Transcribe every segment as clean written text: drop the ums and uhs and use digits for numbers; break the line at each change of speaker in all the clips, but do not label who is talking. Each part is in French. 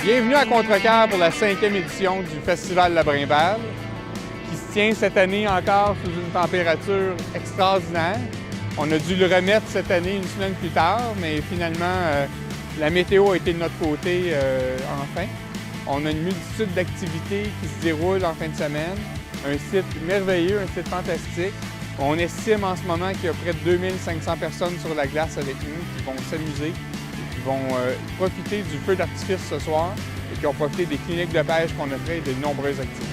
Bienvenue à Contrecœur pour la 5e édition du Festival La Brimballe, qui se tient cette année encore sous une température extraordinaire. On a dû le remettre cette année une semaine plus tard, mais finalement, la météo a été de notre côté enfin. On a une multitude d'activités qui se déroulent en fin de semaine. Un site merveilleux, un site fantastique. On estime en ce moment qu'il y a près de 2500 personnes sur la glace avec nous qui vont s'amuser, qui vont profiter du feu d'artifice ce soir et qui ont profité des cliniques de pêche qu'on offrait et de nombreuses activités.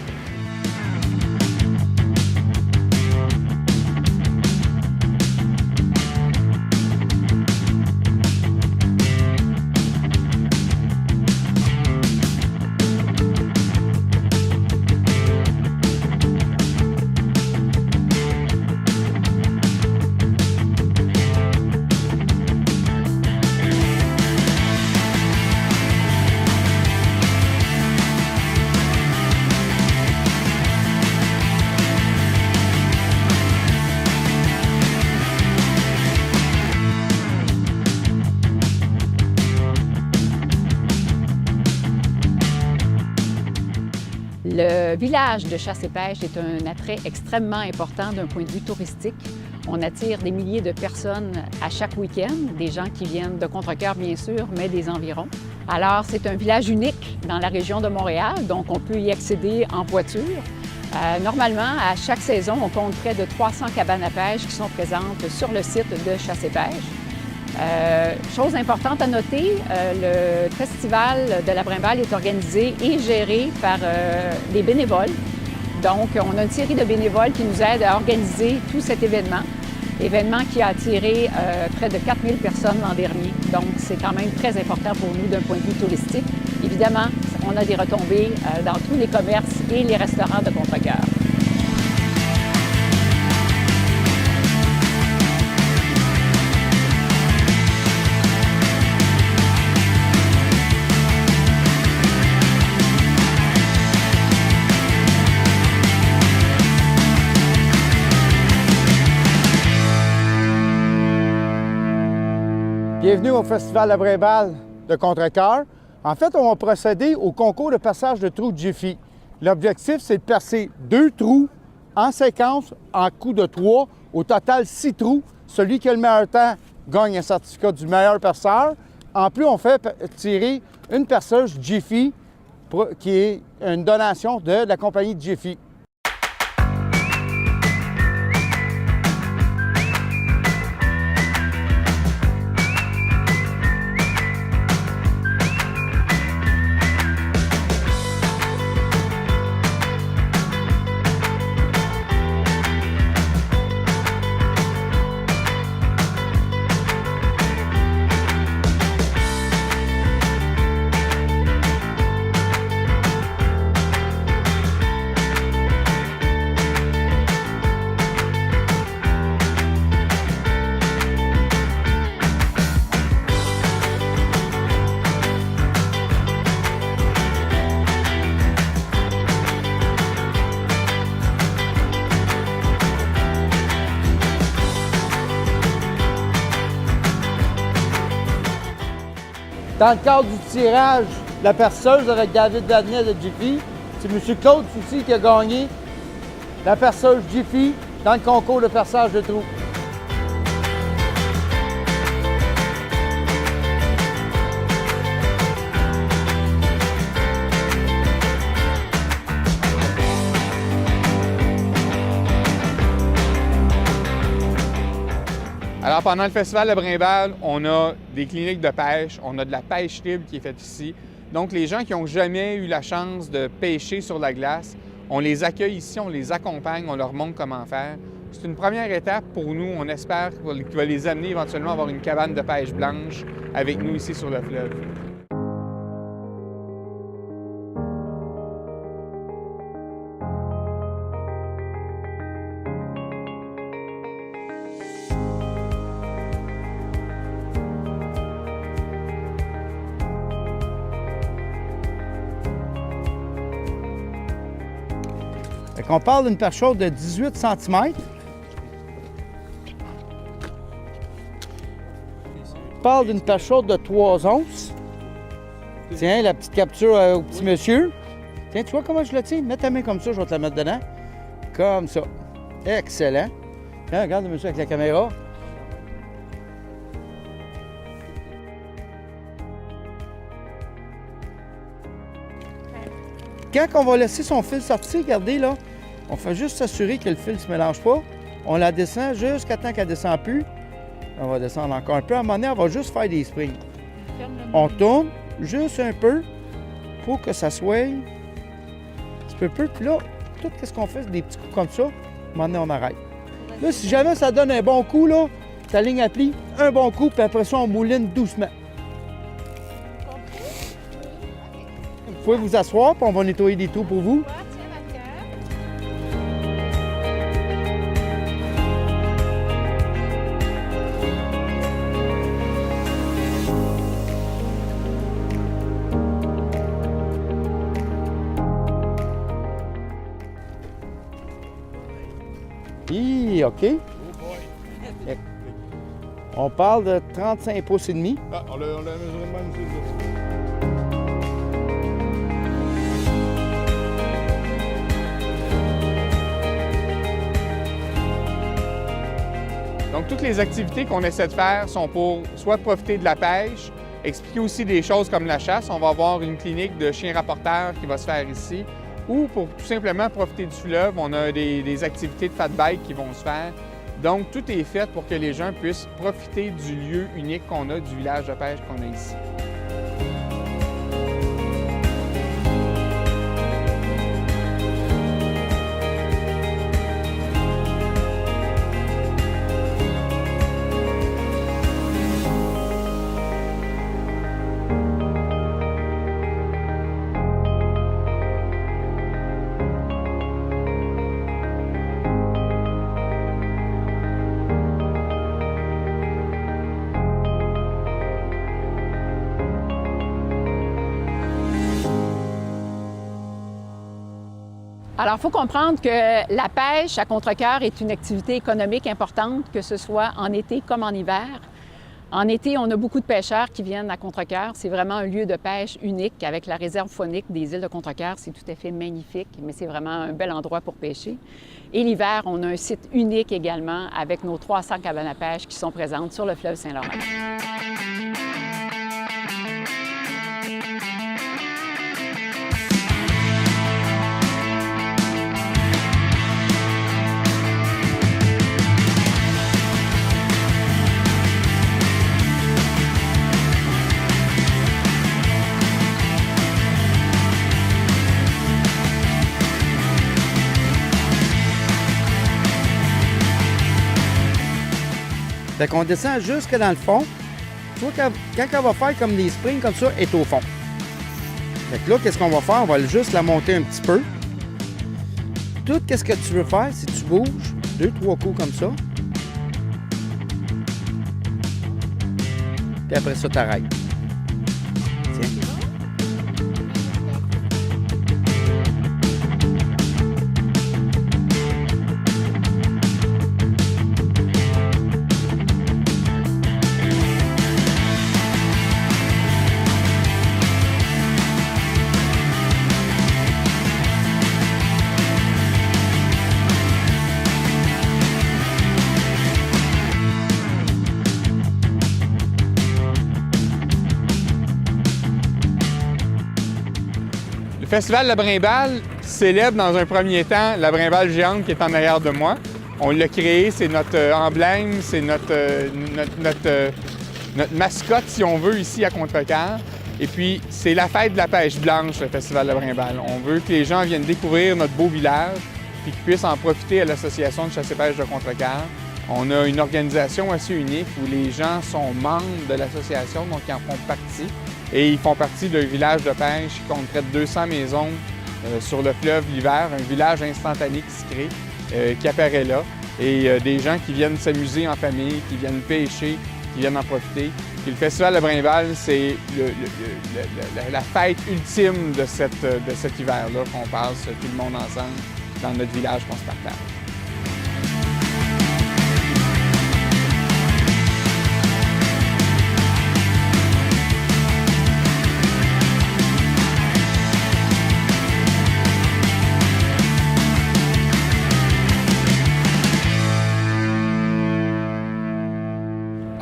Le village de chasse et pêche est un attrait extrêmement important d'un point de vue touristique. On attire des milliers de personnes à chaque week-end, des gens qui viennent de Contrecœur bien sûr, mais des environs. Alors c'est un village unique dans la région de Montréal, donc on peut y accéder en voiture. Normalement, à chaque saison, on compte près de 300 cabanes à pêche qui sont présentes sur le site de chasse et pêche. Chose importante à noter, le festival de la Brimballe est organisé et géré par des bénévoles. Donc, on a une série de bénévoles qui nous aident à organiser tout cet événement qui a attiré près de 4000 personnes l'an dernier. Donc, c'est quand même très important pour nous d'un point de vue touristique. Évidemment, on a des retombées dans tous les commerces et les restaurants de Contrecœur.
Bienvenue au Festival La Brimballe de Contrecœur. En fait, on va procéder au concours de perçage de trous Jiffy. L'objectif, c'est de percer 2 trous en séquence en coup de 3. Au total, 6 trous. Celui qui a le meilleur temps gagne un certificat du meilleur perceur. En plus, on fait tirer une perceuse Jiffy qui est une donation de la compagnie Jiffy. Dans le cadre du tirage de la perceuse avec David Vadnet de Jiffy, c'est M. Claude Fouty qui a gagné la perceuse Jiffy dans le concours de perçage de trous.
Alors, pendant le Festival de Brimballe, on a des cliniques de pêche, on a de la pêche libre qui est faite ici. Donc, les gens qui n'ont jamais eu la chance de pêcher sur la glace, on les accueille ici, on les accompagne, on leur montre comment faire. C'est une première étape pour nous. On espère qu'il va les amener éventuellement à avoir une cabane de pêche blanche avec nous ici sur le fleuve.
On parle d'une perche chaude de 18 cm. parle d'une pêche chaude de 3 onces. Tiens, la petite capture au petit monsieur. Tiens, tu vois comment je le tiens? Mets ta main comme ça, je vais te la mettre dedans. Comme ça. Excellent. Tiens, regarde le monsieur avec la caméra. Quand on va laisser son fil sortir, regardez là, on fait juste s'assurer que le fil ne se mélange pas. On la descend jusqu'à temps qu'elle ne descend plus. On va descendre encore un peu. À un moment donné, on va juste faire des springs. On tourne juste un peu pour que ça soit un petit peu. Puis là, tout ce qu'on fait, c'est des petits coups comme ça. À un moment donné, on arrête. Là, si jamais ça donne un bon coup, là, ta ligne à pli, un bon coup, puis après ça, on mouline doucement. Vous pouvez vous asseoir, puis on va nettoyer des trous pour vous. Hi, OK. On parle de 35 pouces et demi.
Ah, on l'a mesuré de même ici. Donc, toutes les activités qu'on essaie de faire sont pour soit profiter de la pêche, expliquer aussi des choses comme la chasse. On va avoir une clinique de chiens rapporteurs qui va se faire ici, ou pour tout simplement profiter du fleuve. On a des activités de fat bike qui vont se faire. Donc, tout est fait pour que les gens puissent profiter du lieu unique qu'on a, du village de pêche qu'on a ici.
Alors, il faut comprendre que la pêche à contre-cœur est une activité économique importante, que ce soit en été comme en hiver. En été, on a beaucoup de pêcheurs qui viennent à Contrecœur. C'est vraiment un lieu de pêche unique avec la réserve faunique des îles de Contrecœur. C'est tout à fait magnifique, mais c'est vraiment un bel endroit pour pêcher. Et l'hiver, on a un site unique également avec nos 300 cabanes à pêche qui sont présentes sur le fleuve Saint-Laurent.
Fait qu'on descend jusque dans le fond. Tu vois, quand on va faire comme des springs comme ça, elle est au fond. Fait que là, qu'est-ce qu'on va faire? On va juste la monter un petit peu. Tout ce que tu veux faire, si tu bouges 2-3 coups comme ça. Puis après ça, tu arrêtes. Tiens.
Le Festival La Brimballe célèbre dans un premier temps la brimballe géante qui est en arrière de moi. On l'a créé, c'est notre emblème, c'est notre mascotte, si on veut, ici à Contrecœur. Et puis, c'est la fête de la pêche blanche, le Festival La Brimballe. On veut que les gens viennent découvrir notre beau village et qu'ils puissent en profiter à l'Association de chasse et pêche de Contrecœur. On a une organisation assez unique où les gens sont membres de l'association, donc ils en font partie. Et ils font partie d'un village de pêche qui compte près de 200 maisons sur le fleuve l'hiver, un village instantané qui se crée, qui apparaît là. Et des gens qui viennent s'amuser en famille, qui viennent pêcher, qui viennent en profiter. Puis le Festival de Brimballe, c'est la fête ultime de cet hiver-là qu'on passe tout le monde ensemble dans notre village qu'on se partage.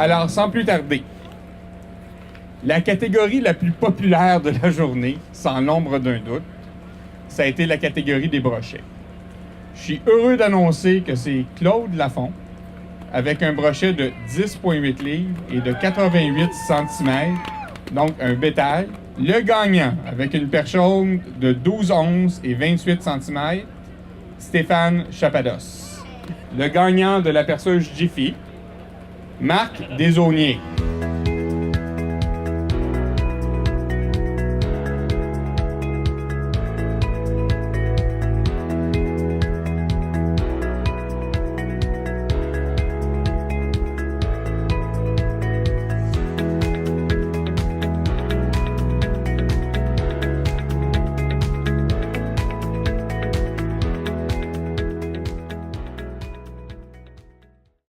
Alors, sans plus tarder, la catégorie la plus populaire de la journée, sans l'ombre d'un doute, ça a été la catégorie des brochets. Je suis heureux d'annoncer que c'est Claude Lafont, avec un brochet de 10,8 livres et de 88 cm, donc un bétail. Le gagnant, avec une perche ronde de 12 onces et 28 cm, Stéphane Chapados. Le gagnant de la perceuse Jiffy, Marc Desaulniers.